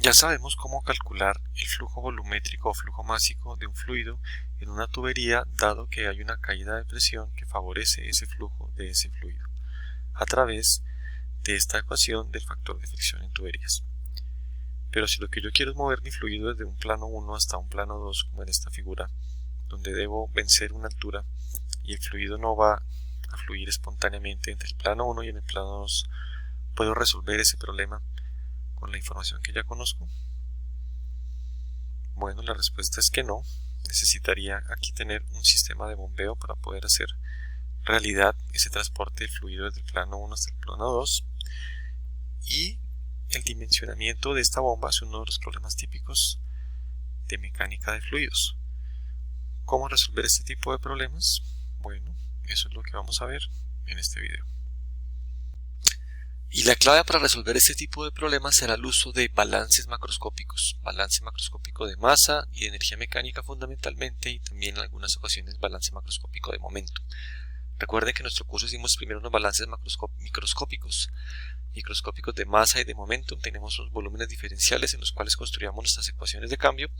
Ya sabemos cómo calcular el flujo volumétrico o flujo másico de un fluido en una tubería, dado que hay una caída de presión que favorece ese flujo de ese fluido, a través de esta ecuación del factor de fricción en tuberías. Pero si lo que yo quiero es mover mi fluido desde un plano 1 hasta un plano 2, como en esta figura, donde debo vencer una altura y el fluido no va a fluir espontáneamente entre el plano 1 y en el plano 2, ¿puedo resolver ese problema con la información que ya conozco? Bueno, la respuesta es que no. Necesitaría aquí tener un sistema de bombeo para poder hacer realidad ese transporte del fluido desde el plano 1 hasta el plano 2, y el dimensionamiento de esta bomba es uno de los problemas típicos de mecánica de fluidos. ¿Cómo resolver este tipo de problemas? Bueno, eso es lo que vamos a ver en este video. Y la clave para resolver este tipo de problemas será el uso de balances macroscópicos, balance macroscópico de masa y de energía mecánica fundamentalmente, y también en algunas ocasiones balance macroscópico de momento. Recuerden que en nuestro curso hicimos primero unos balances microscópicos de masa y de momentum. Tenemos unos volúmenes diferenciales en los cuales construíamos nuestras ecuaciones de cambio.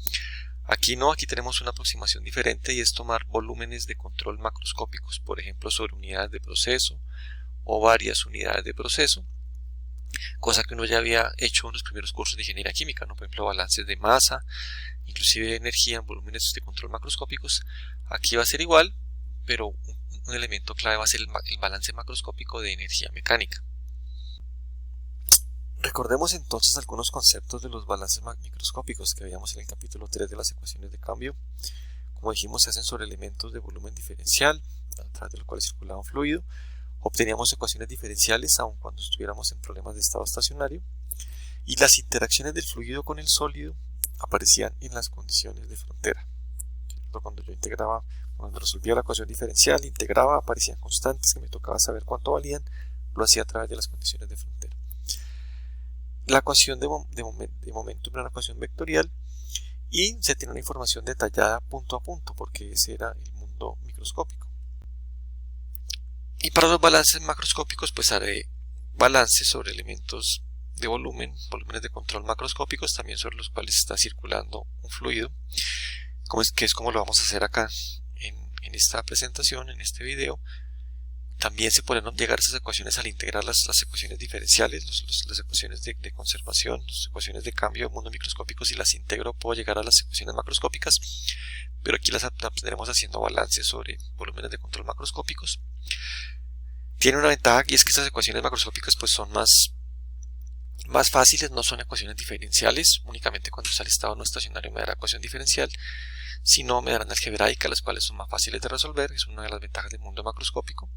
Aquí no, aquí tenemos una aproximación diferente y es tomar volúmenes de control macroscópicos, por ejemplo sobre unidades de proceso o varias unidades de proceso, cosa que uno ya había hecho en los primeros cursos de ingeniería química, ¿no? Por ejemplo, balances de masa, inclusive de energía en volúmenes de control macroscópicos. Aquí va a ser igual, pero un elemento clave va a ser el balance macroscópico de energía mecánica. Recordemos entonces algunos conceptos de los balances microscópicos que veíamos en el capítulo 3 de las ecuaciones de cambio. Como dijimos, se hacen sobre elementos de volumen diferencial, a través de los cuales circulaba un fluido. Obteníamos ecuaciones diferenciales aun cuando estuviéramos en problemas de estado estacionario, y las interacciones del fluido con el sólido aparecían en las condiciones de frontera. Cuando yo integraba, cuando resolvía la ecuación diferencial, integraba, aparecían constantes que me tocaba saber cuánto valían, lo hacía a través de las condiciones de frontera. La ecuación de momentum era una ecuación vectorial y se tiene una información detallada punto a punto, porque ese era el mundo microscópico. Y para los balances macroscópicos, pues haré balances sobre elementos de volúmenes de control macroscópicos, también sobre los cuales está circulando un fluido, que es como lo vamos a hacer acá en esta presentación, en este video. También se pueden llegar a esas ecuaciones al integrar las ecuaciones diferenciales, las ecuaciones de conservación, las ecuaciones de cambio de mundo microscópicos. Si las integro puedo llegar a las ecuaciones macroscópicas, pero aquí las obtendremos haciendo balances sobre volúmenes de control macroscópicos. Tiene una ventaja, y es que estas ecuaciones macroscópicas pues son más fáciles, no son ecuaciones diferenciales. Únicamente cuando sale estado no estacionario me dará ecuación diferencial, sino me darán algebraicas, las cuales son más fáciles de resolver. Es una de las ventajas del mundo macroscópico.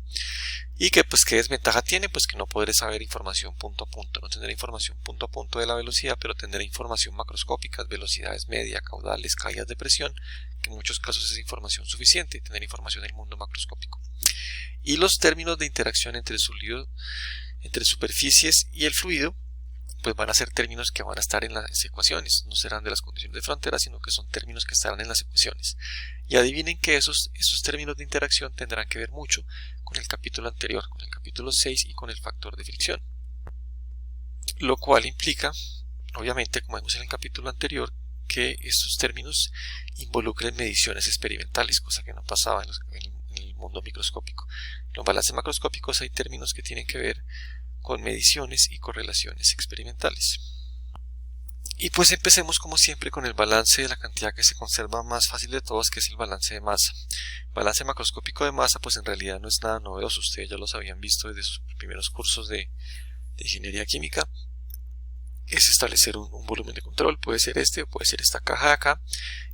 Y que pues qué desventaja tiene, pues que no podré saber información punto a punto, no tendré información punto a punto de la velocidad, pero tendré información macroscópica, velocidades media, caudales, caídas de presión, que en muchos casos es información suficiente, tener información del mundo macroscópico. Y los términos de interacción entre superficies y el fluido, pues van a ser términos que van a estar en las ecuaciones, no serán de las condiciones de frontera, sino que son términos que estarán en las ecuaciones. Y adivinen que esos términos de interacción tendrán que ver mucho con el capítulo anterior, con el capítulo 6 y con el factor de fricción. Lo cual implica, obviamente, como vimos en el capítulo anterior, que estos términos involucren mediciones experimentales, cosa que no pasaba en el mundo microscópico. En los balances macroscópicos hay términos que tienen que ver con mediciones y correlaciones experimentales. Y pues empecemos como siempre con el balance de la cantidad que se conserva más fácil de todos, que es el balance de masa. El balance macroscópico de masa pues en realidad no es nada novedoso, ustedes ya los habían visto desde sus primeros cursos de ingeniería química. Es establecer un volumen de control, puede ser este o puede ser esta caja de acá,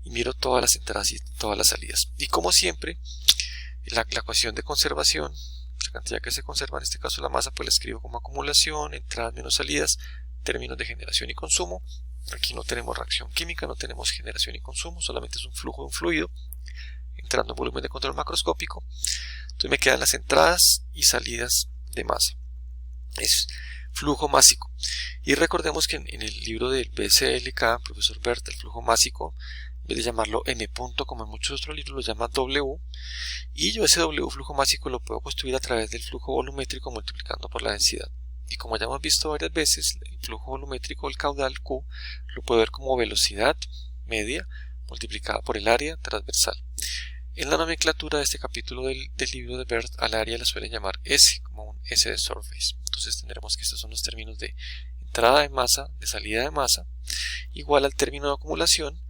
y miro todas las entradas y todas las salidas. Y como siempre, la ecuación de conservación, la cantidad que se conserva, en este caso la masa, pues la escribo como acumulación, entradas menos salidas, términos de generación y consumo. Aquí no tenemos reacción química, no tenemos generación y consumo, solamente es un flujo de un fluido entrando en volumen de control macroscópico. Entonces me quedan las entradas y salidas de masa. Es flujo másico. Y recordemos que en el libro del BCLK, profesor Berta, el flujo másico, en vez de llamarlo M punto como en muchos otros libros, lo llama W, y yo ese W flujo másico lo puedo construir a través del flujo volumétrico multiplicando por la densidad. y como ya hemos visto varias veces, el flujo volumétrico del caudal Q lo puedo ver como velocidad media multiplicada por el área transversal. En la nomenclatura de este capítulo del libro de Bert, al área le suelen llamar S, como un S de surface. Entonces tendremos que estos son los términos de entrada de masa, de salida de masa, igual al término de acumulación.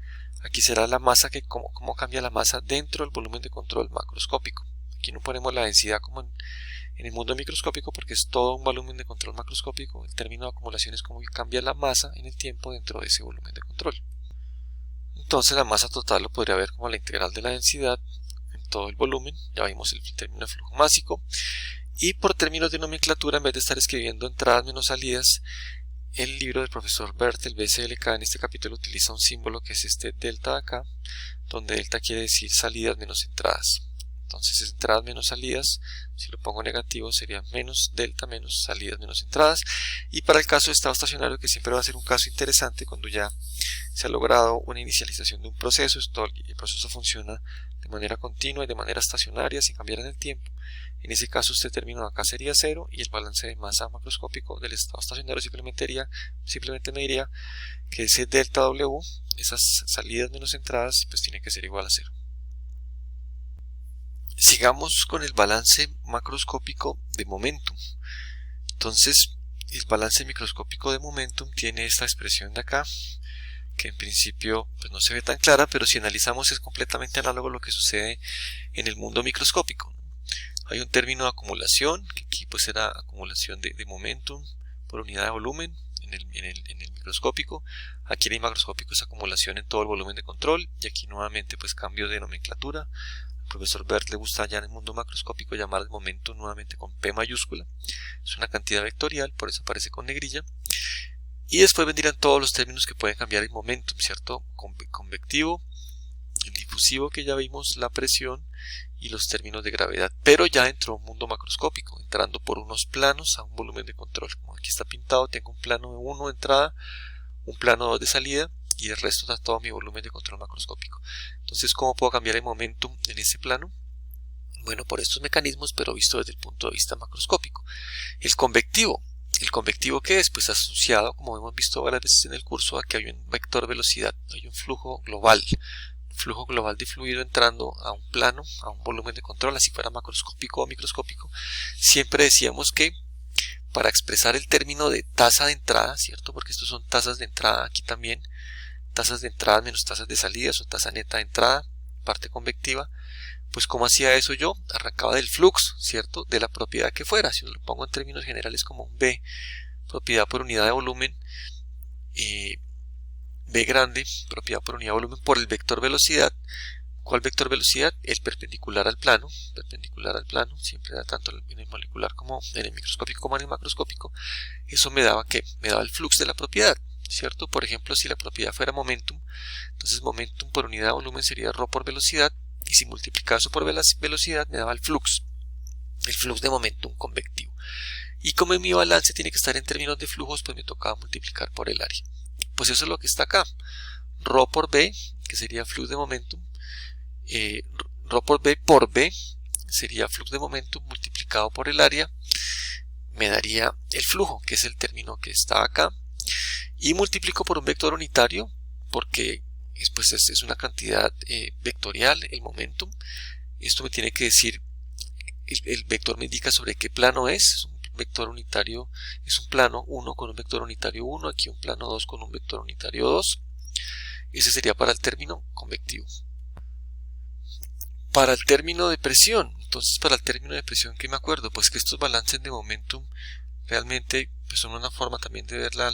Aquí será la masa, que cómo cambia la masa dentro del volumen de control macroscópico. Aquí no ponemos la densidad como en el mundo microscópico, porque es todo un volumen de control macroscópico. El término de acumulación es cómo cambia la masa en el tiempo dentro de ese volumen de control. Entonces la masa total lo podría ver como la integral de la densidad en todo el volumen. Ya vimos el término de flujo másico. Y por términos de nomenclatura, en vez de estar escribiendo entradas menos salidas, el libro del profesor Bert, el BSLK, en este capítulo utiliza un símbolo que es este delta de acá, donde delta quiere decir salidas menos entradas. Entonces es entradas menos salidas, si lo pongo negativo sería menos delta menos salidas menos entradas. Y para el caso de estado estacionario, que siempre va a ser un caso interesante cuando ya se ha logrado una inicialización de un proceso, el proceso funciona de manera continua y de manera estacionaria sin cambiar en el tiempo. En ese caso este término de acá sería 0 y el balance de masa macroscópico del estado estacionario simplemente me diría que ese delta W, esas salidas menos entradas, pues tiene que ser igual a 0. Sigamos con el balance macroscópico de momentum. Entonces el balance microscópico de momentum tiene esta expresión de acá, que en principio pues no se ve tan clara, pero si analizamos es completamente análogo a lo que sucede en el mundo microscópico. Hay un término de acumulación, que aquí pues será acumulación de momentum por unidad de volumen en el microscópico. Aquí en el macroscópico es acumulación en todo el volumen de control, y aquí nuevamente pues cambio de nomenclatura. Al profesor Bert le gusta ya en el mundo macroscópico llamar el momentum nuevamente con P mayúscula. Es una cantidad vectorial, por eso aparece con negrilla. Y después vendrían todos los términos que pueden cambiar el momentum, ¿cierto? Convectivo, el difusivo que ya vimos, la presión y los términos de gravedad. Pero ya entró un mundo macroscópico, entrando por unos planos a un volumen de control. Como aquí está pintado, tengo un plano 1 de entrada, un plano 2 de salida y el resto está todo mi volumen de control macroscópico. Entonces, ¿cómo puedo cambiar el momentum en ese plano? Bueno, por estos mecanismos, pero visto desde el punto de vista macroscópico. El convectivo. ¿El convectivo qué es? Pues asociado, como hemos visto varias veces en el curso, a que hay un vector velocidad, hay un flujo global de fluido entrando a un plano, a un volumen de control, así fuera macroscópico o microscópico. Siempre decíamos que para expresar el término de tasa de entrada, ¿cierto? Porque estos son tasas de entrada, aquí también, tasas de entrada menos tasas de salida, o tasa neta de entrada, parte convectiva. Pues ¿cómo hacía eso yo? Arrancaba del flux, ¿cierto? De la propiedad que fuera. Si lo pongo en términos generales como un B, propiedad por unidad de volumen, B grande, propiedad por unidad de volumen por el vector velocidad. ¿Cuál vector velocidad? El perpendicular al plano, siempre da tanto en el molecular como en el microscópico como en el macroscópico. Eso me daba ¿qué? Me daba el flux de la propiedad, ¿cierto? Por ejemplo, si la propiedad fuera momentum, entonces momentum por unidad de volumen sería ρ por velocidad, y si multiplicaba eso por velocidad me daba el flux de momentum convectivo. Y como mi balance tiene que estar en términos de flujos, pues me tocaba multiplicar por el área. Pues eso es lo que está acá. ρ por B, que sería flux de momentum, ρ por B sería flux de momentum multiplicado por el área, me daría el flujo, que es el término que está acá, y multiplico por un vector unitario, porque pues es una cantidad vectorial, el momentum. Esto me tiene que decir, el vector me indica sobre qué plano es un vector unitario, es un plano 1 con un vector unitario 1, aquí un plano 2 con un vector unitario 2. Ese sería para el término convectivo. Para el término de presión, entonces para el término de presión, ¿qué me acuerdo? Pues que estos balances de momentum realmente pues son una forma también de ver la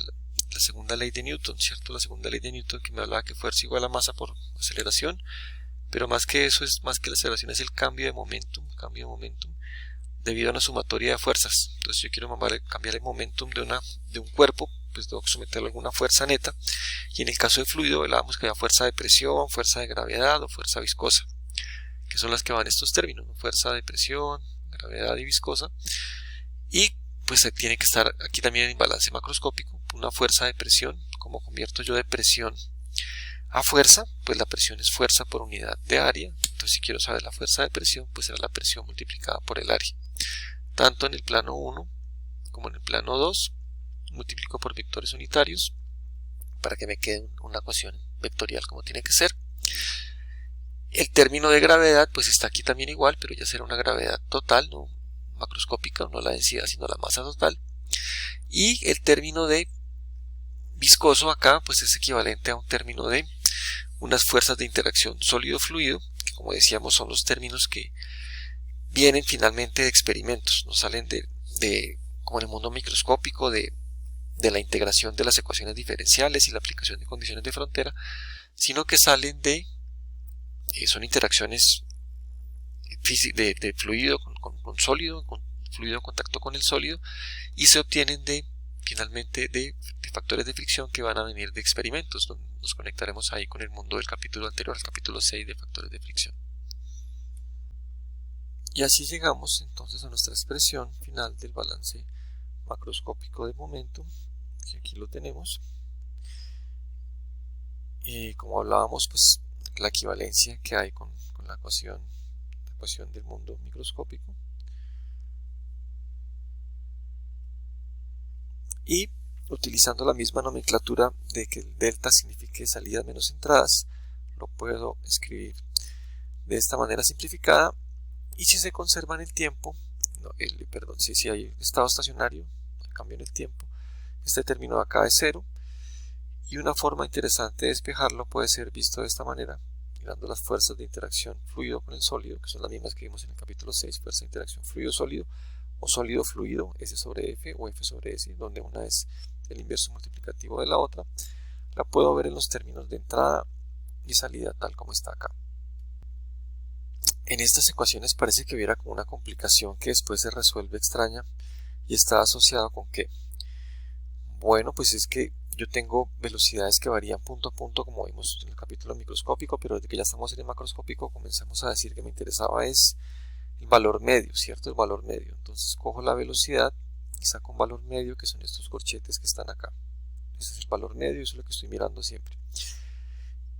segunda ley de Newton, ¿cierto? La segunda ley de Newton que me hablaba que fuerza igual a masa por aceleración, pero más que eso, es más que la aceleración, es el cambio de momentum debido a una sumatoria de fuerzas. Entonces yo quiero cambiar el momentum de un cuerpo, pues debo someterlo a alguna fuerza neta, y en el caso de fluido hablábamos que había fuerza de presión, fuerza de gravedad o fuerza viscosa, que son las que van estos términos, ¿no? Fuerza de presión, gravedad y viscosa. Y pues tiene que estar aquí también en balance macroscópico, una fuerza de presión. Como convierto yo de presión a fuerza, pues la presión es fuerza por unidad de área. Entonces si quiero saber la fuerza de presión, pues será la presión multiplicada por el área, tanto en el plano 1 como en el plano 2, multiplico por vectores unitarios para que me quede una ecuación vectorial como tiene que ser. El término de gravedad pues está aquí también igual, pero ya será una gravedad total, no macroscópica, no la densidad sino la masa total. Y el término de viscoso acá pues es equivalente a un término de unas fuerzas de interacción sólido-fluido, que como decíamos son los términos que vienen finalmente de experimentos, no salen como en el mundo microscópico de la integración de las ecuaciones diferenciales y la aplicación de condiciones de frontera, sino que salen son interacciones de fluido con sólido, con fluido en contacto con el sólido, y se obtienen finalmente de factores de fricción que van a venir de experimentos, donde nos conectaremos ahí con el mundo del capítulo anterior, al capítulo 6 de factores de fricción. Y así llegamos entonces a nuestra expresión final del balance macroscópico de momentum, que aquí lo tenemos. Como hablábamos, pues la equivalencia que hay con la ecuación del mundo microscópico. Y utilizando la misma nomenclatura de que el delta signifique salidas menos entradas, lo puedo escribir de esta manera simplificada. Y si se conserva en el tiempo, si hay estado estacionario, cambio en el tiempo, este término de acá es 0. Y una forma interesante de despejarlo puede ser visto de esta manera, mirando las fuerzas de interacción fluido con el sólido, que son las mismas que vimos en el capítulo 6, fuerza de interacción fluido-sólido, o sólido-fluido, S sobre F o F sobre S, donde una es el inverso multiplicativo de la otra. La puedo ver en los términos de entrada y salida, tal como está acá. En estas ecuaciones parece que hubiera como una complicación que después se resuelve extraña, y está asociado con ¿qué? Bueno, pues es que yo tengo velocidades que varían punto a punto, como vimos en el capítulo microscópico, pero desde que ya estamos en el macroscópico comenzamos a decir que me interesaba es el valor medio, ¿cierto? El valor medio. Entonces cojo la velocidad y saco un valor medio, que son estos corchetes que están acá. Ese es el valor medio, eso es lo que estoy mirando siempre.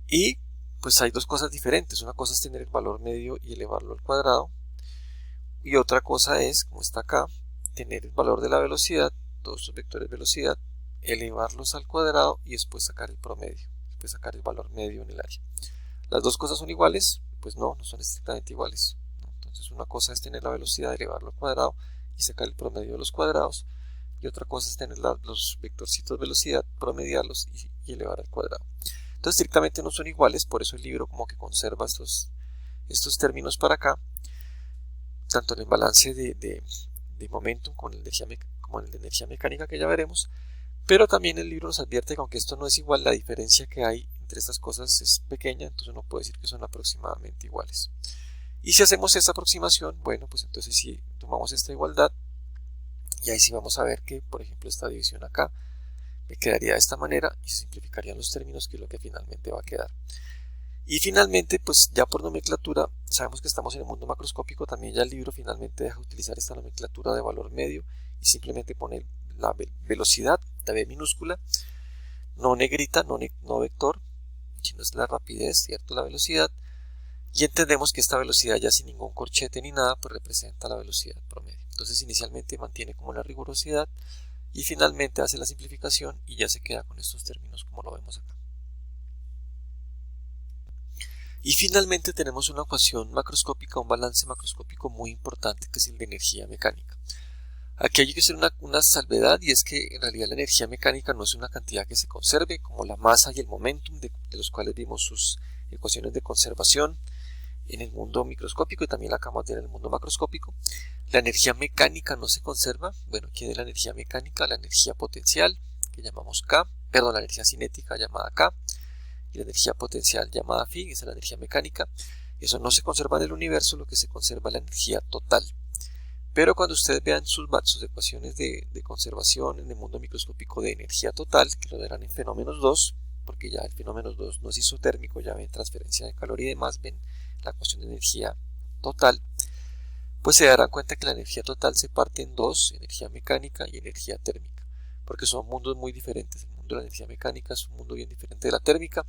Y pues hay dos cosas diferentes. Una cosa es tener el valor medio y elevarlo al cuadrado. Y otra cosa es, como está acá, tener el valor de la velocidad, todos estos vectores de velocidad, elevarlos al cuadrado y después sacar el promedio, después sacar el valor medio en el área. ¿Las dos cosas son iguales? Pues no son estrictamente iguales, ¿no? Entonces una cosa es tener la velocidad, elevarlo al cuadrado y sacar el promedio de los cuadrados, y otra cosa es tener los vectorcitos de velocidad, promediarlos y elevar al cuadrado. Entonces estrictamente no son iguales, por eso el libro como que conserva estos términos para acá, tanto en el balance de momentum como en el de energía mecánica, que ya veremos. Pero también el libro nos advierte que aunque esto no es igual, la diferencia que hay entre estas cosas es pequeña, entonces uno puede decir que son aproximadamente iguales. Y si hacemos esta aproximación, bueno, pues entonces si tomamos esta igualdad, y ahí sí vamos a ver que, por ejemplo, esta división acá me quedaría de esta manera y se simplificarían los términos, que es lo que finalmente va a quedar. Y finalmente, pues ya por nomenclatura, sabemos que estamos en el mundo macroscópico, también ya el libro finalmente deja utilizar esta nomenclatura de valor medio y simplemente pone la velocidad, la V minúscula, no negrita, no vector, sino es la rapidez, ¿cierto? La velocidad, y entendemos que esta velocidad ya sin ningún corchete ni nada, pues representa la velocidad promedio. Entonces inicialmente mantiene como la rigurosidad y finalmente hace la simplificación y ya se queda con estos términos como lo vemos acá. Y finalmente tenemos una ecuación macroscópica, un balance macroscópico muy importante, que es el de energía mecánica. Aquí hay que hacer una salvedad, y es que en realidad la energía mecánica no es una cantidad que se conserve, como la masa y el momentum, de los cuales vimos sus ecuaciones de conservación en el mundo microscópico, y también la acabamos de ver en el mundo macroscópico. La energía mecánica no se conserva. Bueno, ¿quién es la energía mecánica? La energía potencial, que llamamos K, perdón, la energía cinética llamada K, y la energía potencial llamada phi, esa es la energía mecánica. Eso no se conserva en el universo, lo que se conserva es la energía total. Pero cuando ustedes vean sus ecuaciones de conservación en el mundo microscópico de energía total, que lo verán en fenómenos 2, porque ya el fenómeno 2 no es isotérmico, ya ven transferencia de calor y demás, ven la ecuación de energía total, pues se darán cuenta que la energía total se parte en dos, energía mecánica y energía térmica, porque son mundos muy diferentes. El mundo de la energía mecánica es un mundo bien diferente de la térmica.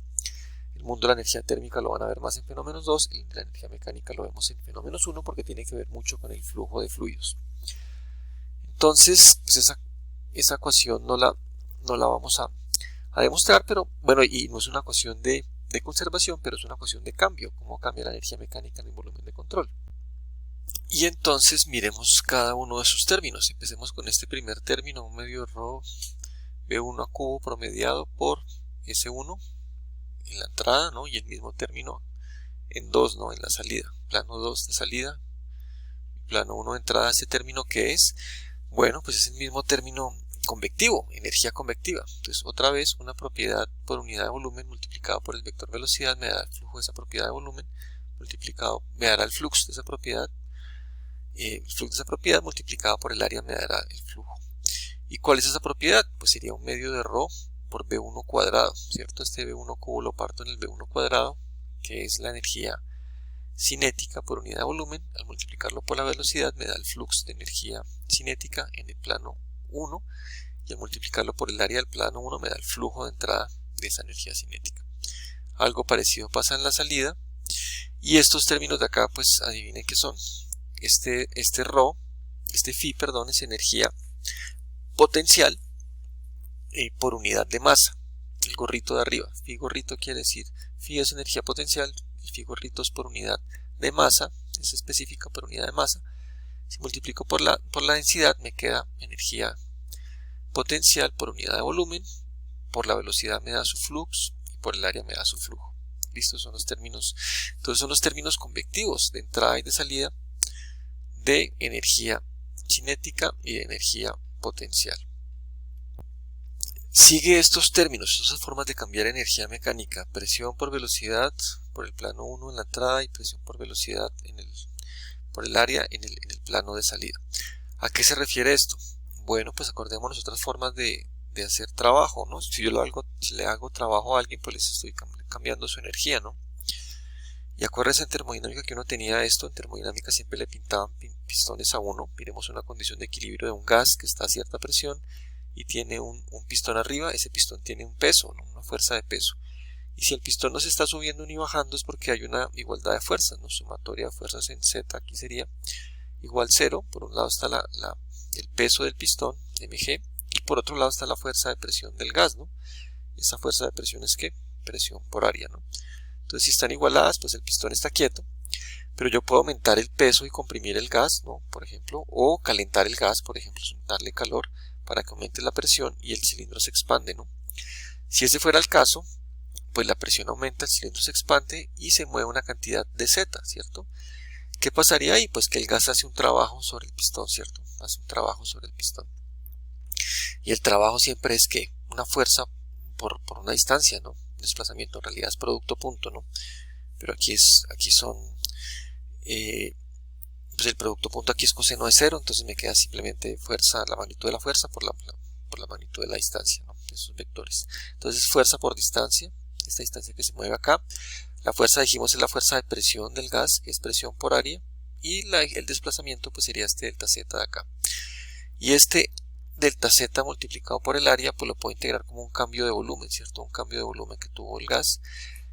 El mundo de la energía térmica lo van a ver más en fenómenos 2, y la energía mecánica lo vemos en fenómenos 1, porque tiene que ver mucho con el flujo de fluidos. entonces pues esa ecuación no la vamos a demostrar, pero bueno, y no es una ecuación de conservación, pero es una ecuación de cambio, cómo cambia la energía mecánica en el volumen de control. Y entonces miremos cada uno de sus términos. Empecemos con este primer término, un medio de ρ V1 a cubo promediado por S1 en la entrada, ¿no? Y el mismo término en 2, ¿no? En la salida, plano 2 de salida, plano 1 de entrada. Este término que es, bueno, pues es el mismo término convectivo, energía convectiva. Entonces otra vez una propiedad por unidad de volumen multiplicado por el vector velocidad me dará el flujo de esa propiedad de volumen multiplicado, me dará el flux de esa propiedad. El flujo de esa propiedad multiplicado por el área me dará el flujo. ¿Y cuál es esa propiedad? Pues sería un medio de ρ por V1 cuadrado, ¿cierto? Este V1 cubo lo parto en el V1 cuadrado, que es la energía cinética por unidad de volumen. Al multiplicarlo por la velocidad me da el flux de energía cinética en el plano 1, y al multiplicarlo por el área del plano 1 me da el flujo de entrada de esa energía cinética. Algo parecido pasa en la salida, y estos términos de acá, pues adivinen qué son. Este phi, perdón, es energía potencial por unidad de masa. El gorrito de arriba, phi gorrito quiere decir, phi es energía potencial, el phi gorrito es por unidad de masa, es específica por unidad de masa. Si multiplico por la densidad me queda energía potencial por unidad de volumen, por la velocidad me da su flux y por el área me da su flujo. ¿Listo? Son los términos. Entonces son los términos convectivos de entrada y de salida de energía cinética y de energía potencial. Sigue estos términos, estas formas de cambiar energía mecánica: presión por velocidad por el plano 1 en la entrada y presión por velocidad por el área en el plano de salida. ¿A qué se refiere esto? Bueno, pues acordémonos otras formas de hacer trabajo, ¿no? Si yo le hago trabajo a alguien, pues les estoy cambiando su energía, ¿no? Y acuérdense en termodinámica que uno tenía esto. En termodinámica siempre le pintaban pistones a uno. Miremos una condición de equilibrio de un gas que está a cierta presión y tiene un pistón arriba. Ese pistón tiene un peso, ¿no? Una fuerza de peso. Y si el pistón no se está subiendo ni bajando es porque hay una igualdad de fuerzas, ¿no? Sumatoria de fuerzas en Z aquí sería igual 0. Por un lado está el peso del pistón, mg, y por otro lado está la fuerza de presión del gas, ¿no? Esa fuerza de presión es ¿qué? Presión por área, ¿no? Entonces si están igualadas, pues el pistón está quieto, pero yo puedo aumentar el peso y comprimir el gas, ¿no? Por ejemplo, o calentar el gas, por ejemplo, darle calor para que aumente la presión y el cilindro se expande, ¿no? Si ese fuera el caso, pues la presión aumenta, el cilindro se expande y se mueve una cantidad de Z, ¿cierto? ¿Qué pasaría ahí? Pues que el gas hace un trabajo sobre el pistón, ¿cierto? Hace un trabajo sobre el pistón. Y el trabajo siempre es que una fuerza por una distancia, ¿no? Desplazamiento, en realidad es producto punto, ¿no? Pero aquí son pues el producto punto aquí es coseno de 0, entonces me queda simplemente fuerza, la magnitud de la fuerza por la magnitud de la distancia, ¿no? De esos vectores. Entonces fuerza por distancia, esta distancia que se mueve acá. La fuerza, dijimos, es la fuerza de presión del gas, que es presión por área, y el desplazamiento pues sería este delta Z de acá. Y este delta Z multiplicado por el área, pues lo puedo integrar como un cambio de volumen, ¿cierto? Un cambio de volumen que tuvo el gas,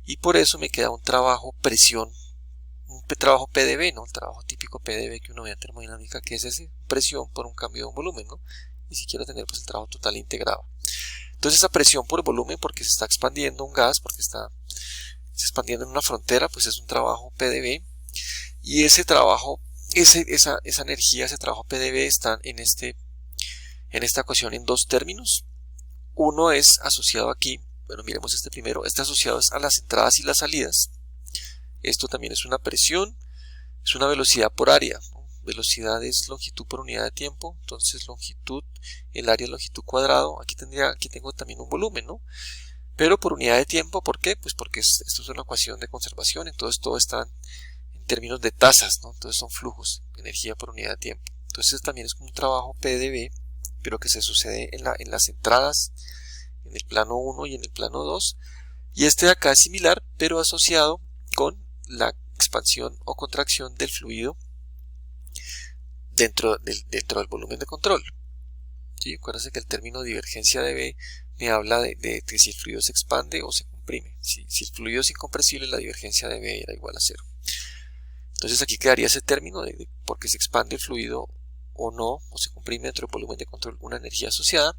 y por eso me queda un trabajo presión, un trabajo PdV, ¿no? El trabajo típico PdV que uno ve en termodinámica, que es ese, presión por un cambio de un volumen, ¿no? Y si quiero tener pues el trabajo total integrado. Entonces esa presión por volumen, porque se está expandiendo un gas, porque se expandiendo en una frontera, pues es un trabajo PdV, y ese trabajo, esa energía, ese trabajo PdV están en esta ecuación en dos términos. Uno es asociado aquí, bueno, miremos este primero, este asociado es a las entradas y las salidas. Esto también es una presión, es una velocidad por área, ¿no? Velocidad es longitud por unidad de tiempo, entonces longitud, el área es longitud cuadrado. Aquí tengo también un volumen, ¿no? Pero por unidad de tiempo, ¿por qué? Pues porque esto es una ecuación de conservación, entonces todo está en términos de tasas, ¿no? Entonces son flujos de energía por unidad de tiempo. Entonces también es como un trabajo PdV, pero que se sucede en las entradas, en el plano 1 y en el plano 2. Y este de acá es similar, pero asociado con la expansión o contracción del fluido dentro del volumen de control. ¿Sí? Acuérdense que el término divergencia de V me habla de si el fluido se expande o se comprime. Si el fluido es incompresible, la divergencia de V era igual a 0. Entonces aquí quedaría ese término de porque se expande el fluido o no, o se comprime dentro del volumen de control una energía asociada,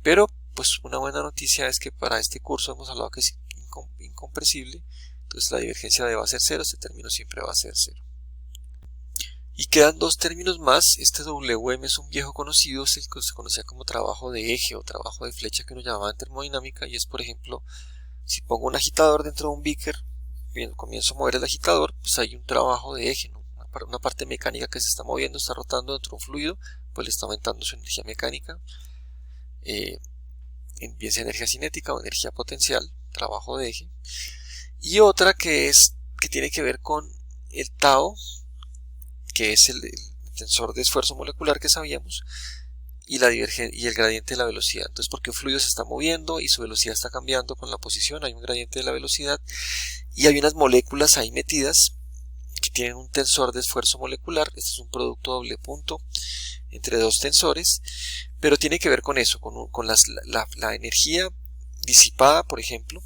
pero pues una buena noticia es que para este curso hemos hablado que es incompresible, entonces la divergencia de va a ser 0, este término siempre va a ser 0. Y quedan dos términos más. Este WM es un viejo conocido, es el que se conocía como trabajo de eje o trabajo de flecha que uno llamaba en termodinámica, y es, por ejemplo, si pongo un agitador dentro de un beaker, comienzo a mover el agitador, pues hay un trabajo de eje, ¿no? Una parte mecánica que se está moviendo, está rotando dentro de un fluido, pues le está aumentando su energía mecánica, bien sea energía cinética o energía potencial, trabajo de eje. Y otra que tiene que ver con el tau, que es el tensor de esfuerzo molecular que sabíamos, y el gradiente de la velocidad. Entonces, porque un fluido se está moviendo y su velocidad está cambiando con la posición, hay un gradiente de la velocidad y hay unas moléculas ahí metidas que tienen un tensor de esfuerzo molecular. Este es un producto doble punto entre dos tensores, pero tiene que ver con eso, con la energía disipada, por ejemplo,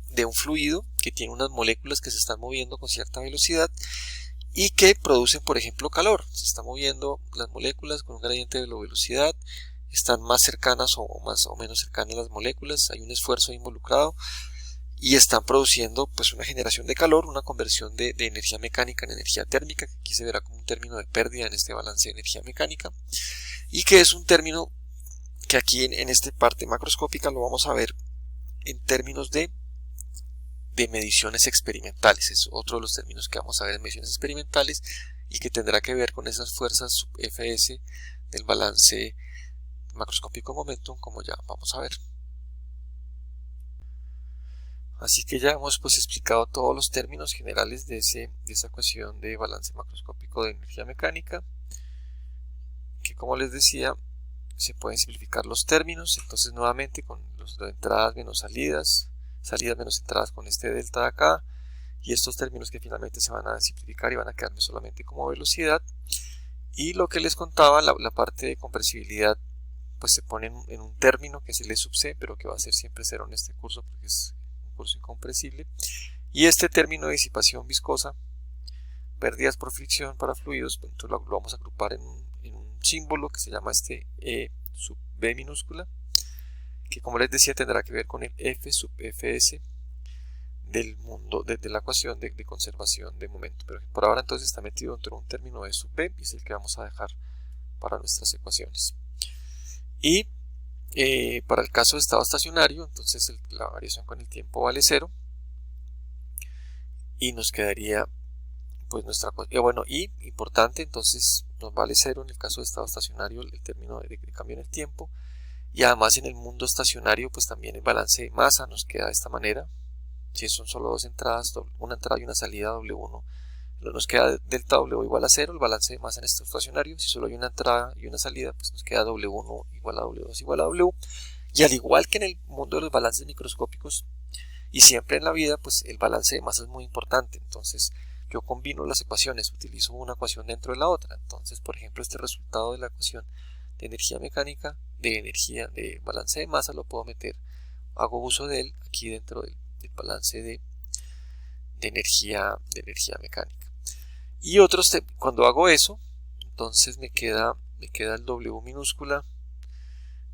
de un fluido que tiene unas moléculas que se están moviendo con cierta velocidad y que producen, por ejemplo, calor. Se están moviendo las moléculas con un gradiente de la velocidad, están más cercanas o más o menos cercanas las moléculas, hay un esfuerzo involucrado y están produciendo pues una generación de calor, una conversión de energía mecánica en energía térmica, que aquí se verá como un término de pérdida en este balance de energía mecánica, y que es un término que aquí en esta parte macroscópica lo vamos a ver en términos de mediciones experimentales. Es otro de los términos que vamos a ver en mediciones experimentales y que tendrá que ver con esas fuerzas sub Fs del balance macroscópico momentum, como ya vamos a ver. Así que ya hemos pues explicado todos los términos generales de esa ecuación de balance macroscópico de energía mecánica, que como les decía se pueden simplificar los términos. Entonces nuevamente con los de entradas menos salidas menos entradas con este delta de acá, y estos términos que finalmente se van a simplificar y van a quedarme solamente como velocidad. Y lo que les contaba, la parte de compresibilidad pues se pone en un término que es el E sub C, pero que va a ser siempre 0 en este curso porque es un curso incompresible. Y este término de disipación viscosa, pérdidas por fricción para fluidos, pues entonces lo vamos a agrupar en un símbolo que se llama este E sub B minúscula, que como les decía tendrá que ver con el F sub Fs del mundo de la ecuación de conservación de momento, pero por ahora entonces está metido dentro de un término E sub B y es el que vamos a dejar para nuestras ecuaciones. Y para el caso de estado estacionario, entonces la variación con el tiempo vale 0 y nos quedaría pues nuestra bueno, y importante, entonces nos vale 0 en el caso de estado estacionario el término de cambio en el tiempo. Y además en el mundo estacionario pues también el balance de masa nos queda de esta manera. Si son solo dos entradas, una entrada y una salida, W1, nos queda delta W igual a 0, el balance de masa en estado estacionario. Si solo hay una entrada y una salida, pues nos queda W1 igual a W2 igual a W. Y al igual que en el mundo de los balances microscópicos y siempre en la vida, pues el balance de masa es muy importante. Entonces yo combino las ecuaciones, utilizo una ecuación dentro de la otra. Entonces, por ejemplo, este resultado de la ecuación de energía mecánica, de balance de masa, lo puedo meter, hago uso de él aquí dentro del balance de energía mecánica. Y cuando hago eso, entonces me queda el W minúscula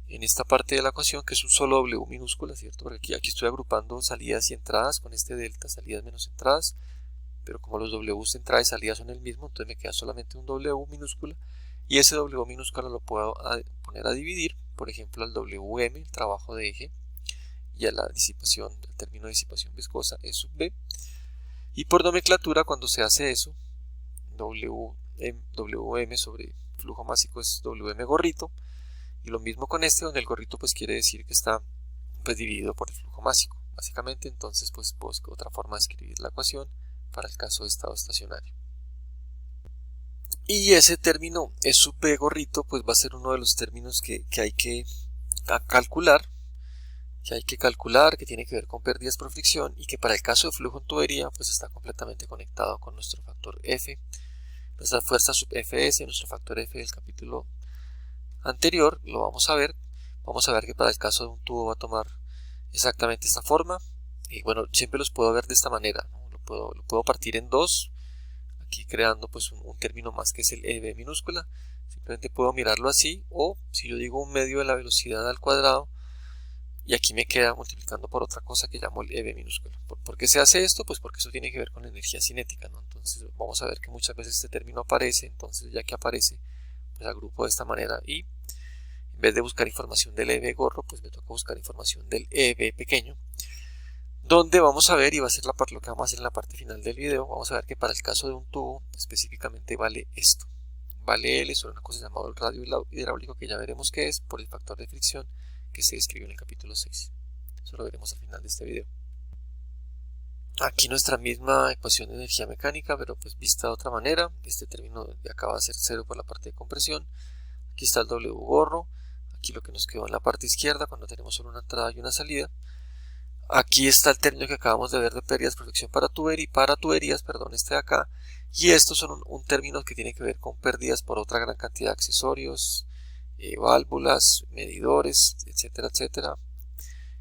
en esta parte de la ecuación, que es un solo W minúscula, ¿cierto? Porque aquí estoy agrupando salidas y entradas con este delta, salidas menos entradas, pero como los W de entrada y salida son el mismo, entonces me queda solamente un W minúscula. Y ese W minúscula lo puedo poner a dividir, por ejemplo, al WM, el trabajo de eje, y a la disipación, el término de disipación viscosa, E sub B. Y por nomenclatura, cuando se hace eso, WM sobre flujo másico es WM gorrito, y lo mismo con este, donde el gorrito pues quiere decir que está pues dividido por el flujo másico. Básicamente, entonces pues busco otra forma de escribir la ecuación para el caso de estado estacionario. Y ese término E sub B gorrito pues va a ser uno de los términos que hay que calcular, que tiene que ver con pérdidas por fricción y que para el caso de flujo en tubería pues está completamente conectado con nuestro factor F, nuestra fuerza sub Fs, nuestro factor F del capítulo anterior. Lo vamos a ver que para el caso de un tubo va a tomar exactamente esta forma, y bueno, siempre los puedo ver de esta manera, ¿no? Lo puedo partir en dos, aquí creando pues un término más que es el EB minúscula, Simplemente puedo mirarlo así, o si yo digo un medio de la velocidad al cuadrado, y aquí me queda multiplicando por otra cosa que llamo el EV minúsculo. ¿Por qué se hace esto? Pues porque eso tiene que ver con la energía cinética, ¿no? Entonces vamos a ver que muchas veces este término aparece, entonces ya que aparece, pues agrupo de esta manera, y en vez de buscar información del EV gorro, pues me toca buscar información del EV pequeño, donde vamos a ver, y va a ser lo que vamos a hacer en la parte final del video, vamos a ver que para el caso de un tubo específicamente vale esto, vale L sobre una cosa llamada el radio hidráulico, que ya veremos qué es, por el factor de fricción que se describió en el capítulo 6. Eso lo veremos al final de este video. Aquí nuestra misma ecuación de energía mecánica, pero pues vista de otra manera. Este término de acá va a ser 0 por la parte de compresión. Aquí está el W gorro. Aquí lo que nos quedó en la parte izquierda cuando tenemos solo una entrada y una salida. Aquí está el término que acabamos de ver de pérdidas de protección para tuberías, este de acá. Y estos son un término que tiene que ver con pérdidas por otra gran cantidad de accesorios, válvulas, medidores, etcétera, etcétera,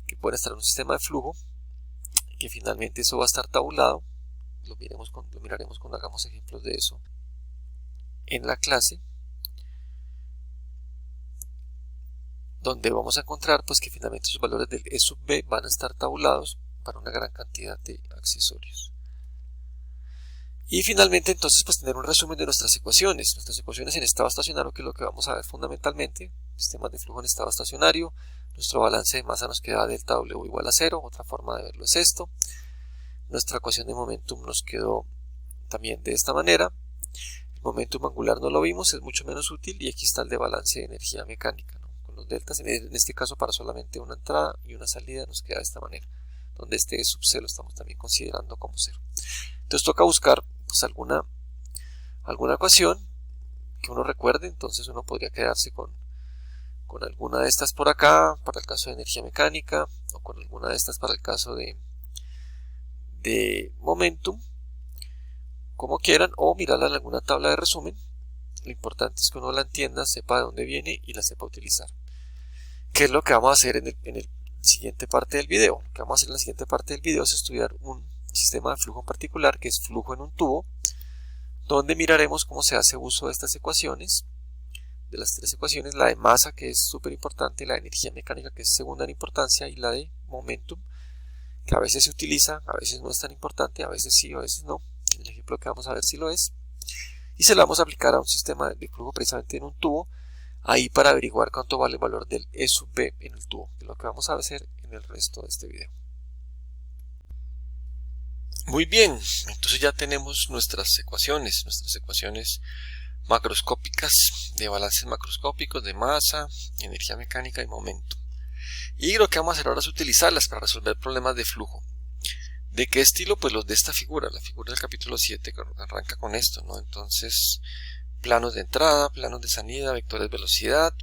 que pueden estar en un sistema de flujo, que finalmente eso va a estar tabulado. Lo miraremos cuando hagamos ejemplos de eso en la clase, donde vamos a encontrar pues que finalmente sus valores del E sub B van a estar tabulados para una gran cantidad de accesorios. Y finalmente entonces pues tener un resumen de nuestras ecuaciones en estado estacionario, que es lo que vamos a ver fundamentalmente. Sistemas de flujo en estado estacionario, nuestro balance de masa nos queda delta W igual a 0, otra forma de verlo es esto. Nuestra ecuación de momentum nos quedó también de esta manera. El momentum angular no lo vimos, es mucho menos útil, y aquí está el de balance de energía mecánica, ¿no? Con los deltas, en este caso para solamente una entrada y una salida nos queda de esta manera, donde este sub C lo estamos también considerando como 0. Entonces toca buscar pues alguna ecuación que uno recuerde. Entonces uno podría quedarse con alguna de estas por acá para el caso de energía mecánica, o con alguna de estas para el caso de momentum, como quieran, o mirarla en alguna tabla de resumen. Lo importante es que uno la entienda, sepa de dónde viene y la sepa utilizar. ¿Qué es lo que vamos a hacer en el siguiente parte del video? Lo que vamos a hacer en la siguiente parte del video es estudiar un sistema de flujo en particular, que es flujo en un tubo, donde miraremos cómo se hace uso de estas ecuaciones, de las tres ecuaciones: la de masa, que es súper importante, la de energía mecánica, que es segunda en importancia, y la de momentum, que a veces se utiliza, a veces no es tan importante, a veces sí, a veces no. En el ejemplo que vamos a ver si lo es, y se la vamos a aplicar a un sistema de flujo precisamente en un tubo, ahí para averiguar cuánto vale el valor del E sub B en el tubo, que es lo que vamos a hacer en el resto de este video. Muy bien, entonces ya tenemos nuestras ecuaciones macroscópicas, de balances macroscópicos, de masa, energía mecánica y momento. Y lo que vamos a hacer ahora es utilizarlas para resolver problemas de flujo. ¿De qué estilo? Pues los de esta figura, la figura del capítulo 7 que arranca con esto, ¿no? Entonces, planos de entrada, planos de salida, vectores de velocidad,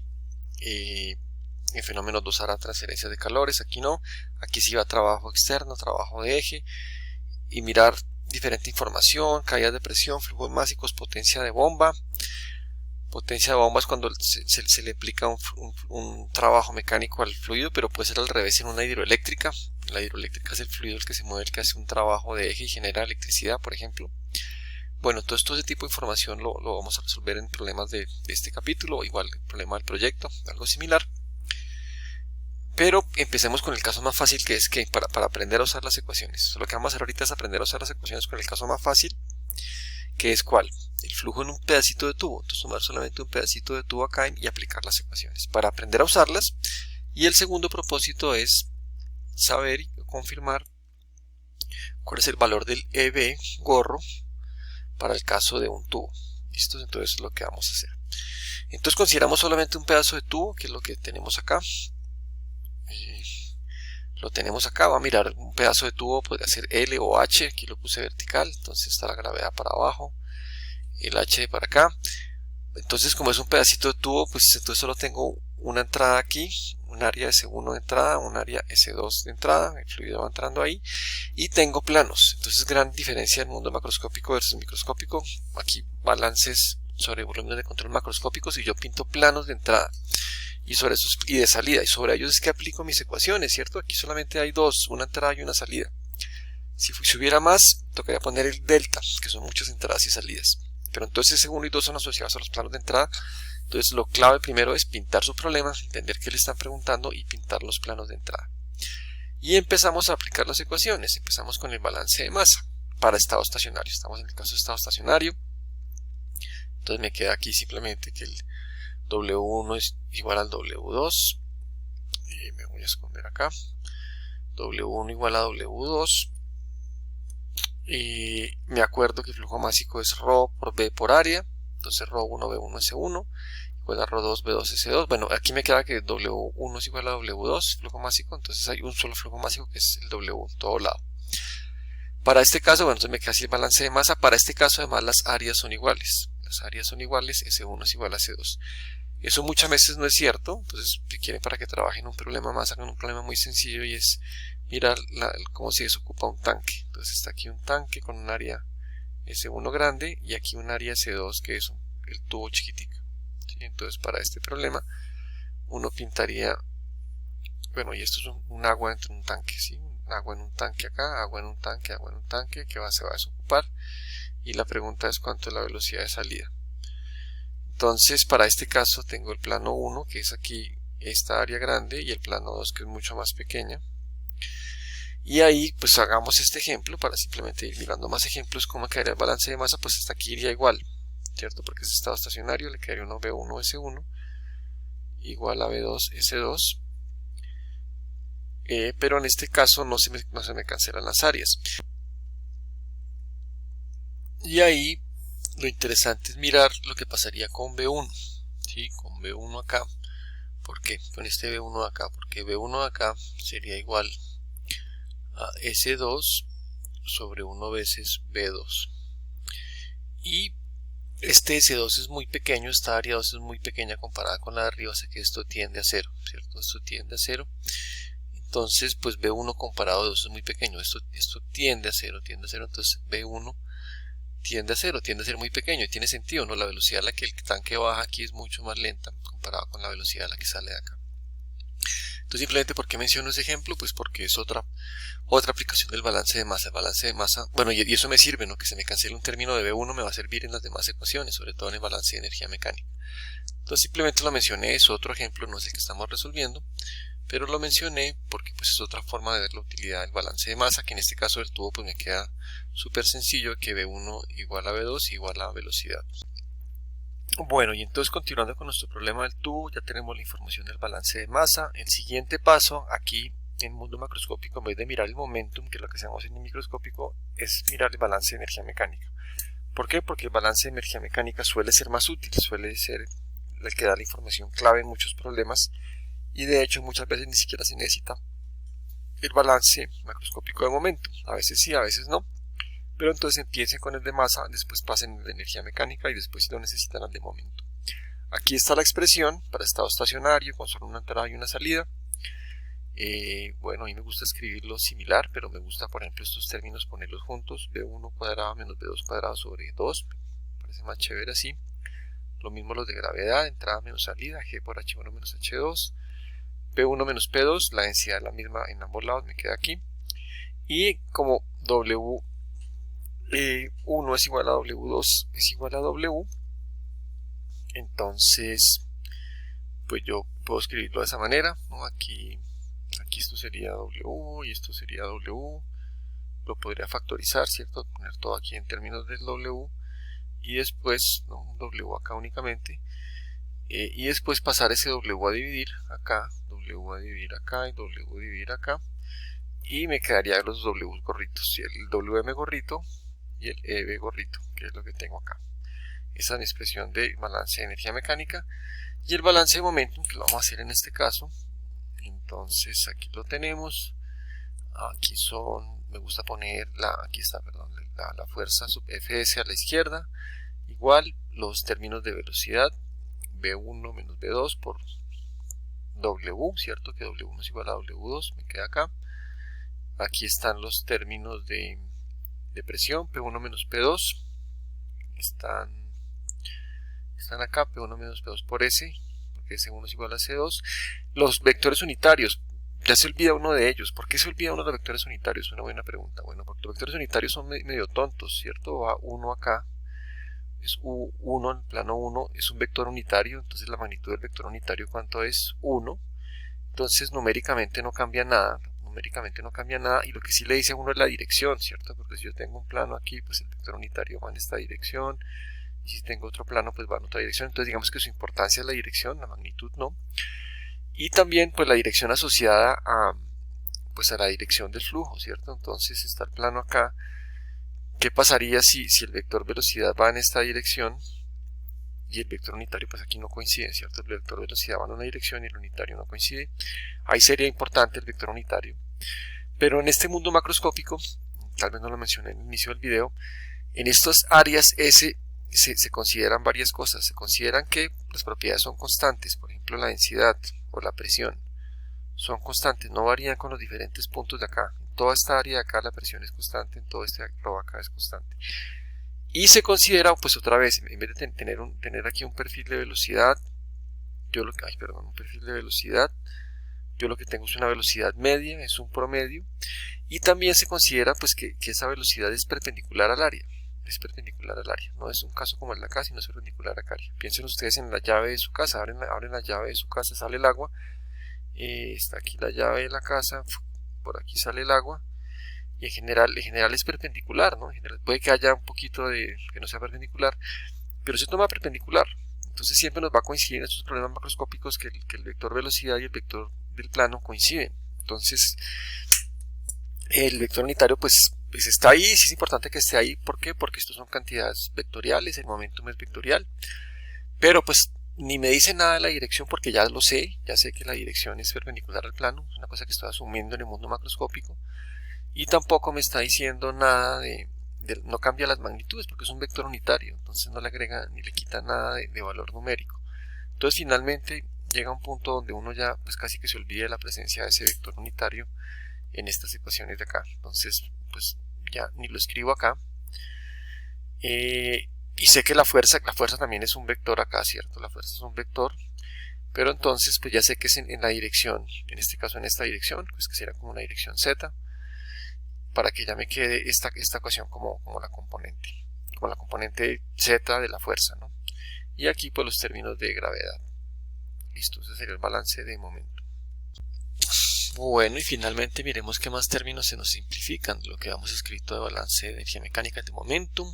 fenómenos de usar transferencias de calores. Aquí no, aquí sí va trabajo externo, trabajo de eje, y mirar diferente información, caídas de presión, flujos másicos, potencia de bomba. Potencia de bomba es cuando se le aplica un trabajo mecánico al fluido, pero puede ser al revés en una hidroeléctrica. La hidroeléctrica es el fluido el que se mueve, el que hace un trabajo de eje y genera electricidad, por ejemplo. Bueno, todo ese tipo de información lo vamos a resolver en problemas de este capítulo, igual el problema del proyecto, algo similar. Pero empecemos con el caso más fácil, que es que para aprender a usar las ecuaciones. Lo que vamos a hacer ahorita es aprender a usar las ecuaciones con el caso más fácil, que es ¿cuál? El flujo en un pedacito de tubo. Entonces tomar solamente un pedacito de tubo acá y aplicar las ecuaciones para aprender a usarlas. Y el segundo propósito es saber y confirmar cuál es el valor del EB gorro para el caso de un tubo. ¿Listo? Entonces es lo que vamos a hacer. Entonces consideramos solamente un pedazo de tubo, que es lo que tenemos acá. Lo tenemos acá. Va a mirar un pedazo de tubo, podría ser L o H. Aquí lo puse vertical, entonces está la gravedad para abajo, el H para acá. Entonces, como es un pedacito de tubo, pues entonces solo tengo una entrada aquí, un área S1 de entrada, un área S2 de entrada, el fluido va entrando ahí, y tengo planos. Entonces, gran diferencia en el mundo macroscópico versus microscópico. Aquí balances sobre volúmenes de control macroscópicos, y yo pinto planos de entrada y sobre esos y de salida, y sobre ellos es que aplico mis ecuaciones, ¿cierto? Aquí solamente hay dos, una entrada y una salida. Si hubiera más, tocaría poner el delta, que son muchas entradas y salidas. Pero entonces ese 1 y 2 son asociados a los planos de entrada, Entonces lo clave primero es pintar su problema, entender qué le están preguntando y pintar los planos de entrada. Y empezamos a aplicar las ecuaciones. Empezamos con el balance de masa para estado estacionario. Estamos en el caso de estado estacionario. Entonces me queda aquí simplemente que el W1 es igual al W2. Me voy a esconder acá. W1 igual a W2. Y me acuerdo que el flujo másico es ρ por B por área. Entonces ρ1 B1 S1 igual a ρ2 B2 S2. Bueno, aquí me queda que W1 es igual a W2, flujo másico. Entonces hay un solo flujo másico que es el W en todo lado. Para este caso, bueno, entonces me queda así el balance de masa. Para este caso, además, las áreas son iguales. Las áreas son iguales, S1 es igual a S2. Eso muchas veces no es cierto. Entonces, si quieren para que trabajen un problema de masa con un problema muy sencillo, y es mirar cómo se desocupa un tanque. Entonces está aquí un tanque con un área S1 grande y aquí un área S2 que es el tubo chiquitico. ¿Sí? Entonces para este problema uno pintaría, bueno, y esto es un agua dentro de un tanque, ¿sí? Agua en un tanque acá, agua en un tanque, agua en un tanque que se va a desocupar, y la pregunta es cuánto es la velocidad de salida. Entonces para este caso tengo el plano 1 que es aquí esta área grande y el plano 2 que es mucho más pequeña. Y ahí pues hagamos este ejemplo para simplemente ir mirando más ejemplos. ¿Cómo quedaría el balance de masa? Pues hasta aquí iría igual, ¿cierto? Porque es estado estacionario, le quedaría uno B1 S1 igual a B2 S2. Pero en este caso no se me cancelan las áreas. Y ahí lo interesante es mirar lo que pasaría con B1, ¿sí? Con B1 acá. ¿Por qué? Con este B1 de acá, porque B1 de acá sería igual a S2 sobre 1 veces B2. Y este S2 es muy pequeño, esta área 2 es muy pequeña comparada con la de arriba, así que esto tiende a 0, ¿cierto? Esto tiende a 0. Entonces, pues B1 comparado a 2 es muy pequeño, esto tiende a 0, entonces B1 tiende a 0, tiende a ser muy pequeño, y tiene sentido, ¿no? La velocidad a la que el tanque baja aquí es mucho más lenta comparada con la velocidad a la que sale de acá. Entonces, simplemente, ¿por qué menciono ese ejemplo? Pues porque es otra aplicación del balance de masa. El balance de masa, bueno, y eso me sirve, ¿no? Que se me cancele un término de B1 me va a servir en las demás ecuaciones, sobre todo en el balance de energía mecánica. Entonces, simplemente lo mencioné, es otro ejemplo, no es el que estamos resolviendo, pero lo mencioné porque pues es otra forma de ver la utilidad del balance de masa, que en este caso del tubo pues me queda súper sencillo, que B1 igual a B2 igual a velocidad. Bueno, y entonces continuando con nuestro problema del tubo, ya tenemos la información del balance de masa. El siguiente paso aquí en el mundo macroscópico, en vez de mirar el momentum, que es lo que hacemos en el microscópico, es mirar el balance de energía mecánica. ¿Por qué? Porque el balance de energía mecánica suele ser más útil, suele ser el que da la información clave en muchos problemas, y de hecho muchas veces ni siquiera se necesita el balance macroscópico de momentum. A veces sí, a veces no. Pero entonces empiecen con el de masa, después pasen el de energía mecánica y después si lo necesitan al de momento. Aquí está la expresión para estado estacionario con solo una entrada y una salida. Bueno, a mí me gusta escribirlo similar, pero me gusta, por ejemplo, estos términos ponerlos juntos. B1 cuadrado menos B2 cuadrado sobre 2. Me parece más chévere así. Lo mismo los de gravedad, entrada menos salida, G por H1 menos H2. P1 menos P2, la densidad es la misma en ambos lados, me queda aquí. Y como W1 es igual a W2 es igual a W, entonces pues yo puedo escribirlo de esa manera, ¿no? Aquí esto sería W y esto sería W, lo podría factorizar, ¿cierto? Poner todo aquí en términos del W y después, ¿no? Un W acá únicamente, y después pasar ese W a dividir acá, W a dividir acá y W a dividir acá, y me quedarían los W gorritos, el WM gorrito y el EB gorrito, que es lo que tengo acá. Esa es mi expresión de balance de energía mecánica. Y el balance de momentum, que lo vamos a hacer en este caso. Entonces aquí lo tenemos. Aquí me gusta poner aquí está, perdón, la fuerza sub Fs a la izquierda. Igual los términos de velocidad, V1 menos V2 por W, ¿cierto? Que W1 es igual a W2, me queda acá. Aquí están los términos de presión, P1 menos P2, están acá, P1 menos P2 por S, porque S1 es igual a C2. Los vectores unitarios, ya se olvida uno de ellos. ¿Por qué se olvida uno de los vectores unitarios? Es una buena pregunta. Bueno, porque los vectores unitarios son medio tontos, ¿cierto? Va uno acá, es U1 en plano 1, es un vector unitario, entonces la magnitud del vector unitario, ¿cuánto es? 1. Entonces numéricamente no cambia nada, y lo que sí le dice a uno es la dirección, ¿cierto? Porque si yo tengo un plano aquí, pues el vector unitario va en esta dirección, y si tengo otro plano, pues va en otra dirección. Entonces digamos que su importancia es la dirección, la magnitud no. Y también pues la dirección asociada a la dirección del flujo, ¿cierto? Entonces está el plano acá. ¿Qué pasaría si el vector velocidad va en esta dirección y el vector unitario pues aquí no coincide, ¿cierto? El vector velocidad va en una dirección y el unitario no coincide. Ahí sería importante el vector unitario. Pero en este mundo macroscópico, tal vez no lo mencioné en el inicio del video, en estas áreas S se consideran varias cosas. Se consideran que las propiedades son constantes, por ejemplo la densidad o la presión son constantes, no varían con los diferentes puntos de acá. En toda esta área de acá la presión es constante, en todo este arroba acá es constante. Y se considera, pues otra vez, en vez de tener aquí un perfil de velocidad, yo lo que tengo es una velocidad media, es un promedio, y también se considera pues que esa velocidad es perpendicular al área. No es un caso como el de acá, sino es perpendicular al área. Piensen ustedes en la llave de su casa, abren la llave de su casa, sale el agua, está aquí la llave de la casa, por aquí sale el agua, y en general es perpendicular, ¿no? En general puede que haya un poquito de que no sea perpendicular, pero se toma perpendicular. Entonces siempre nos va a coincidir en estos problemas macroscópicos que el vector velocidad y el vector del plano coinciden. Entonces el vector unitario pues está ahí, sí es importante que esté ahí. ¿Por qué? Porque estos son cantidades vectoriales, el momentum es vectorial, pero pues ni me dice nada de la dirección porque ya lo sé, ya sé que la dirección es perpendicular al plano, es una cosa que estoy asumiendo en el mundo macroscópico, y tampoco me está diciendo nada no cambia las magnitudes porque es un vector unitario, entonces no le agrega ni le quita nada de valor numérico. Entonces finalmente llega un punto donde uno ya pues casi que se olvida de la presencia de ese vector unitario en estas ecuaciones de acá. Entonces pues ya ni lo escribo acá. Y sé que la fuerza también es un vector acá, ¿cierto? La fuerza es un vector, pero entonces pues ya sé que es en la dirección, en este caso en esta dirección, pues que será como una dirección Z, para que ya me quede esta ecuación como la componente Z de la fuerza, ¿no? Y aquí pues los términos de gravedad. Listo, ese sería el balance de momento. Bueno, y finalmente miremos qué más términos se nos simplifican. Lo que habíamos escrito de balance de energía mecánica de momentum.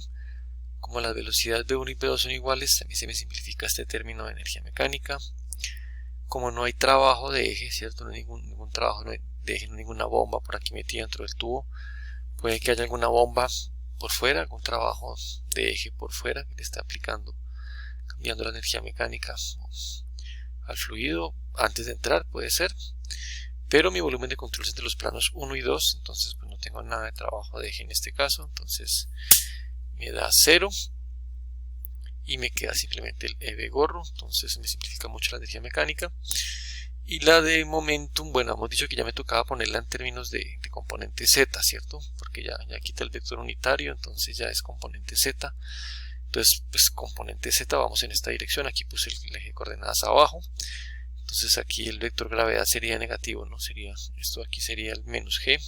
Como las velocidades V1 y V2 son iguales, también se me simplifica este término de energía mecánica. Como no hay trabajo de eje, ¿cierto? No hay ningún trabajo de eje, no hay ninguna bomba por aquí metida dentro del tubo. Puede que haya alguna bomba por fuera, algún trabajo de eje por fuera que le está aplicando, cambiando la energía mecánica al fluido antes de entrar, puede ser. Pero mi volumen de control es entre los planos 1 y 2, entonces pues no tengo nada de trabajo de eje en este caso, entonces me da 0 y me queda simplemente el EV gorro, entonces me simplifica mucho la energía mecánica. Y la de momentum, bueno, hemos dicho que ya me tocaba ponerla en términos de componente Z, ¿cierto? Porque ya quita el vector unitario, entonces ya es componente Z. Entonces, pues componente Z, vamos en esta dirección, aquí puse el eje de coordenadas abajo. Entonces aquí el vector gravedad sería negativo, ¿no? Esto aquí sería el menos G,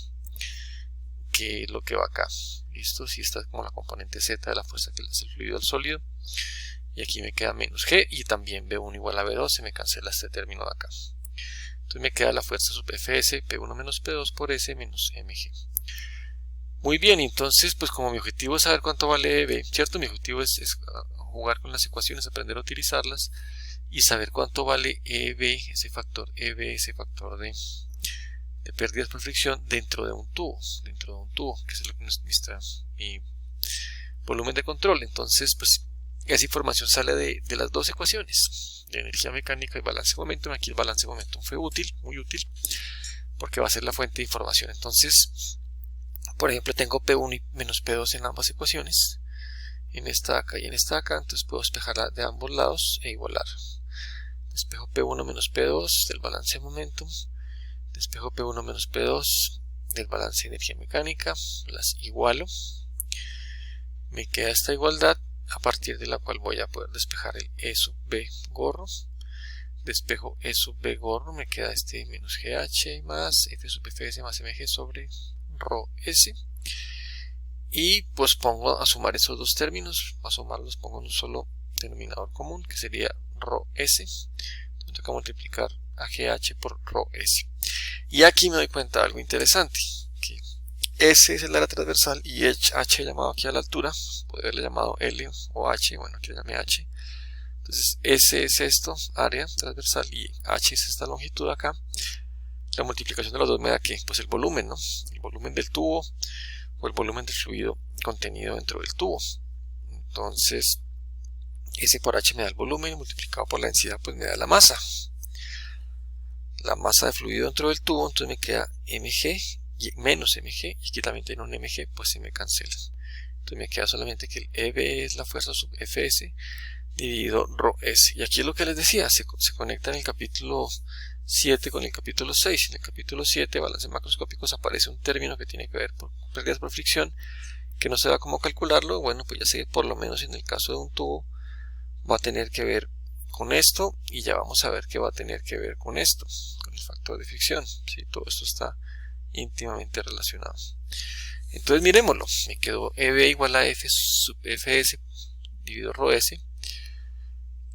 que es lo que va acá. Listo, si esta es como la componente Z de la fuerza que le hace el fluido al sólido. Y aquí me queda menos G y también V1 igual a V2, se me cancela este término de acá. Entonces me queda la fuerza sub Fs, P1 menos P2 por S menos mg. Muy bien, entonces pues como mi objetivo es saber cuánto vale EV, ¿cierto? Mi objetivo es jugar con las ecuaciones, aprender a utilizarlas y saber cuánto vale EV, ese factor de pérdidas por fricción dentro de un tubo, que es lo que nos muestra mi volumen de control. Entonces pues esa información sale de las dos ecuaciones, de energía mecánica y balance de momentum. Aquí el balance de momentum fue útil, muy útil, porque va a ser la fuente de información. Entonces, por ejemplo, tengo P1 y menos P2 en ambas ecuaciones, en esta acá y en esta acá, entonces puedo despejarla de ambos lados e igualar. Despejo P1 menos P2 del balance de momentum, despejo P1 menos P2 del balance de energía mecánica, las igualo, me queda esta igualdad, a partir de la cual voy a poder despejar el E sub B gorro. Despejo E sub B gorro, me queda este menos GH más F sub Fs más mg sobre rho S. y pues pongo a sumar esos dos términos. A sumarlos pongo en un solo denominador común, que sería ρs. Entonces tengo que multiplicar a GH por ρs. Y aquí me doy cuenta de algo interesante, que S es el área transversal y H llamado aquí a la altura, puede haberle llamado L o H, bueno, aquí lo llamé H. Entonces S es esto, área transversal, y H es esta longitud acá. La multiplicación de los dos me da ¿qué? Pues el volumen, ¿no? El volumen del tubo o el volumen del fluido contenido dentro del tubo. Entonces S por H me da el volumen, multiplicado por la densidad pues me da la masa. La masa de fluido dentro del tubo, entonces me queda mg menos mg, y aquí también tiene un mg, pues se me cancela. Entonces me queda solamente que el EB es la fuerza sub Fs dividido ρs. Y aquí es lo que les decía, se conecta en el capítulo 7 con el capítulo 6. En el capítulo 7, balances macroscópicos, aparece un término que tiene que ver con pérdidas por fricción, que no se da cómo calcularlo. Bueno, pues ya sé, por lo menos en el caso de un tubo va a tener que ver con esto, y ya vamos a ver que va a tener que ver con esto, con el factor de fricción. ¿Sí? Todo esto está íntimamente relacionado. Entonces miremoslo, me quedó EB igual a F sub Fs dividido ρs.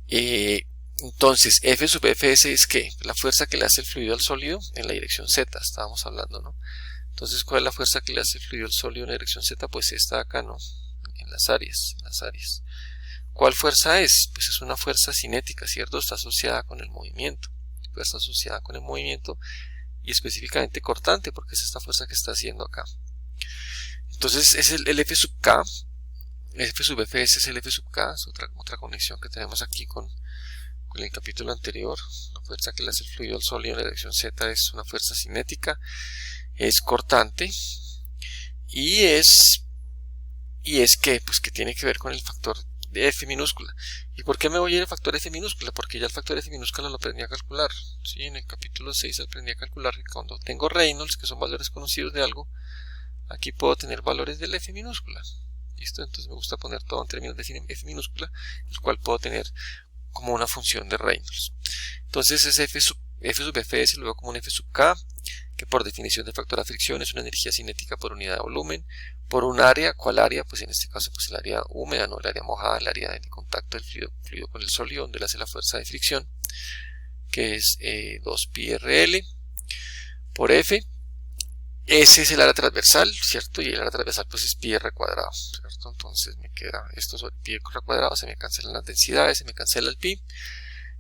Entonces F sub Fs es ¿qué? La fuerza que le hace el fluido al sólido en la dirección Z, estábamos hablando, ¿no? Entonces, ¿cuál es la fuerza que le hace el fluido al sólido en la dirección Z? Pues esta de acá, ¿no? En las áreas. ¿Cuál fuerza es? Pues es una fuerza cinética, ¿cierto? Está asociada con el movimiento. Fuerza asociada con el movimiento, y específicamente cortante, porque es esta fuerza que está haciendo acá. Entonces es el F sub K. F sub Fs es el F sub K, es otra conexión que tenemos aquí con el capítulo anterior. La fuerza que le hace el fluido al sólido en la dirección Z es una fuerza cinética, es cortante, y es que, pues, que tiene que ver con el factor de F minúscula. ¿Y por qué me voy a ir al factor F minúscula? Porque ya el factor F minúscula lo aprendí a calcular. ¿Sí? En el capítulo 6 aprendí a calcular que cuando tengo Reynolds, que son valores conocidos de algo, aquí puedo tener valores del F minúscula. ¿Listo? Entonces me gusta poner todo en términos de F minúscula, el cual puedo tener como una función de Reynolds. Entonces es F sub Fs lo veo como un F sub K, que por definición de factor de fricción es una energía cinética por unidad de volumen, por un área. ¿Cuál área? Pues en este caso pues el área húmeda, no el área mojada, el área de contacto del fluido con el sólido, donde le hace la fuerza de fricción, que es 2πrl por F. Ese es el área transversal, ¿cierto? Y el área transversal pues es pi r cuadrado, ¿cierto? Entonces me queda esto sobre pi r cuadrado, se me cancelan las densidades, se me cancela el pi,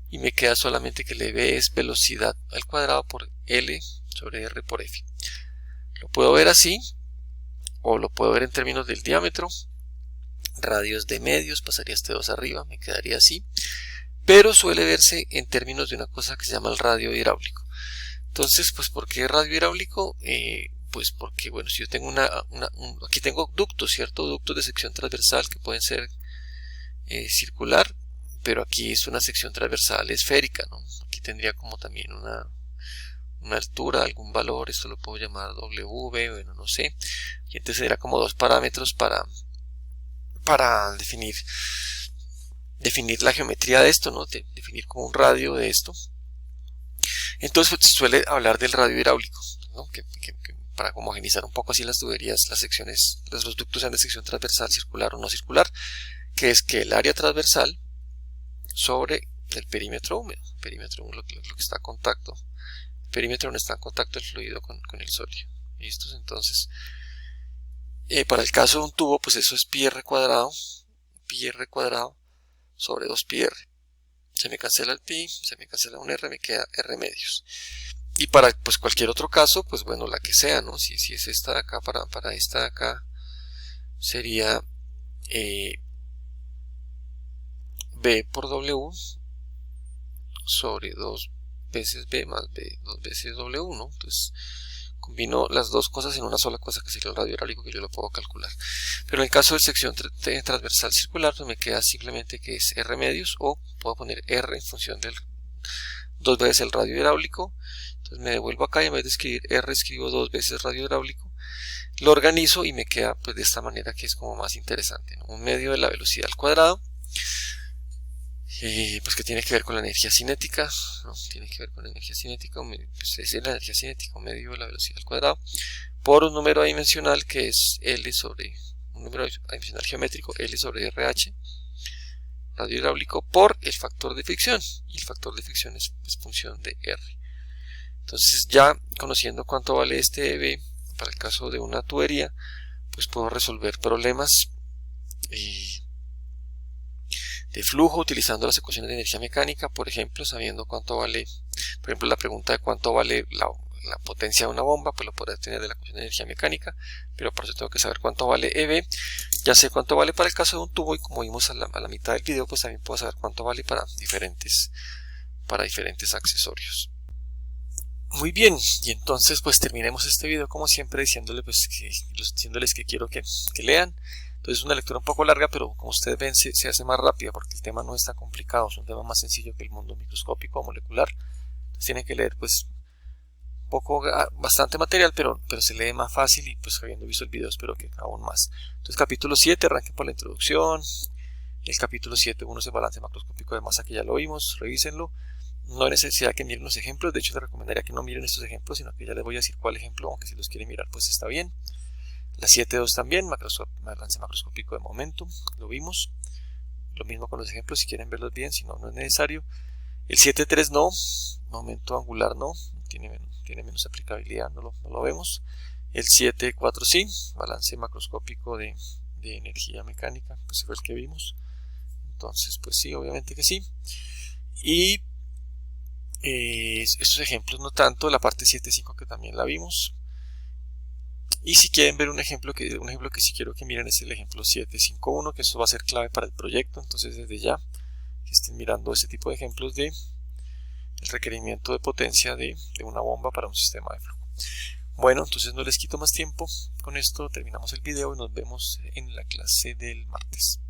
y me queda solamente que el EB es velocidad al cuadrado por L sobre R por F. Lo puedo ver así, o lo puedo ver en términos del diámetro, radios de medios, pasaría este 2 arriba, me quedaría así, pero suele verse en términos de una cosa que se llama el radio hidráulico. Entonces, pues, ¿por qué radio hidráulico? Pues porque, bueno, si yo tengo aquí tengo ductos, ¿cierto? Ductos de sección transversal que pueden ser circular, pero aquí es una sección transversal esférica, ¿no? Aquí tendría como también una altura, algún valor, esto lo puedo llamar W, bueno, no sé. Y entonces era como dos parámetros para definir la geometría de esto, ¿no? Definir como un radio de esto. Entonces pues, se suele hablar del radio hidráulico, ¿no? Que para homogeneizar un poco así las tuberías, las secciones, los ductos sean de sección transversal, circular o no circular, que es que el área transversal sobre el perímetro húmedo, lo que está en contacto, el perímetro donde está en contacto el fluido con el sólido. ¿Listos? Entonces, para el caso de un tubo, pues eso es pi r cuadrado sobre 2πr. Se me cancela el pi, se me cancela un r, me queda r medios. Y para pues cualquier otro caso, pues bueno, la que sea, ¿no? Si es esta de acá, para esta de acá, sería B por W sobre 2 veces B más B 2 veces W, ¿no? Entonces combino las dos cosas en una sola cosa, que sería el radio hidráulico, que yo lo puedo calcular. Pero en el caso de sección transversal circular, pues me queda simplemente que es R medios, o puedo poner R en función del 2 veces el radio hidráulico. Entonces me devuelvo acá y en vez de escribir R escribo 2 veces radio hidráulico. Lo organizo y me queda pues de esta manera, que es como más interesante, ¿no? Un medio de la velocidad al cuadrado, pues que tiene que ver con la energía cinética, ¿no? Tiene que ver con la energía cinética, pues es la energía cinética, un medio de la velocidad al cuadrado, por un número adimensional que es L sobre número adimensional geométrico L sobre RH, radio hidráulico, por el factor de fricción, y el factor de fricción es función de R. Entonces, ya conociendo cuánto vale este EB para el caso de una tubería, pues puedo resolver problemas de flujo utilizando las ecuaciones de energía mecánica, por ejemplo, sabiendo cuánto vale, por ejemplo, la pregunta de cuánto vale la potencia de una bomba, pues lo podré tener de la ecuación de energía mecánica, pero por eso tengo que saber cuánto vale EB. Ya sé cuánto vale para el caso de un tubo, y como vimos a la mitad del video, pues también puedo saber cuánto vale para diferentes accesorios. Muy bien, y entonces pues terminemos este video como siempre diciéndoles que quiero que lean. Entonces es una lectura un poco larga, pero como ustedes ven se hace más rápida porque el tema no es tan complicado, es un tema más sencillo que el mundo microscópico o molecular. Entonces tienen que leer pues bastante material, pero se lee más fácil, y pues habiendo visto el video espero que aún más. Entonces capítulo 7, arranquen por la introducción. El capítulo 7.1 es el balance macroscópico de masa, que ya lo vimos, revísenlo. No hay necesidad que miren los ejemplos, de hecho les recomendaría que no miren estos ejemplos, sino que ya les voy a decir cuál ejemplo, aunque si los quieren mirar pues está bien. La 7.2 también, balance macroscópico de momentum, lo vimos. Lo mismo con los ejemplos, si quieren verlos bien, si no, no es necesario. El 7.3 no, momento angular no, tiene menos aplicabilidad, no lo vemos. El 7.4 sí, balance macroscópico de energía mecánica, pues fue el que vimos. Entonces pues sí, obviamente que sí. Y estos ejemplos no tanto, la parte 7.5 que también la vimos. Y si quieren ver un ejemplo que sí quiero que miren, es el ejemplo 7.5.1, que esto va a ser clave para el proyecto. Entonces desde ya que estén mirando ese tipo de ejemplos de el requerimiento de potencia de una bomba para un sistema de flujo. Bueno, entonces no les quito más tiempo, con esto terminamos el video y nos vemos en la clase del martes.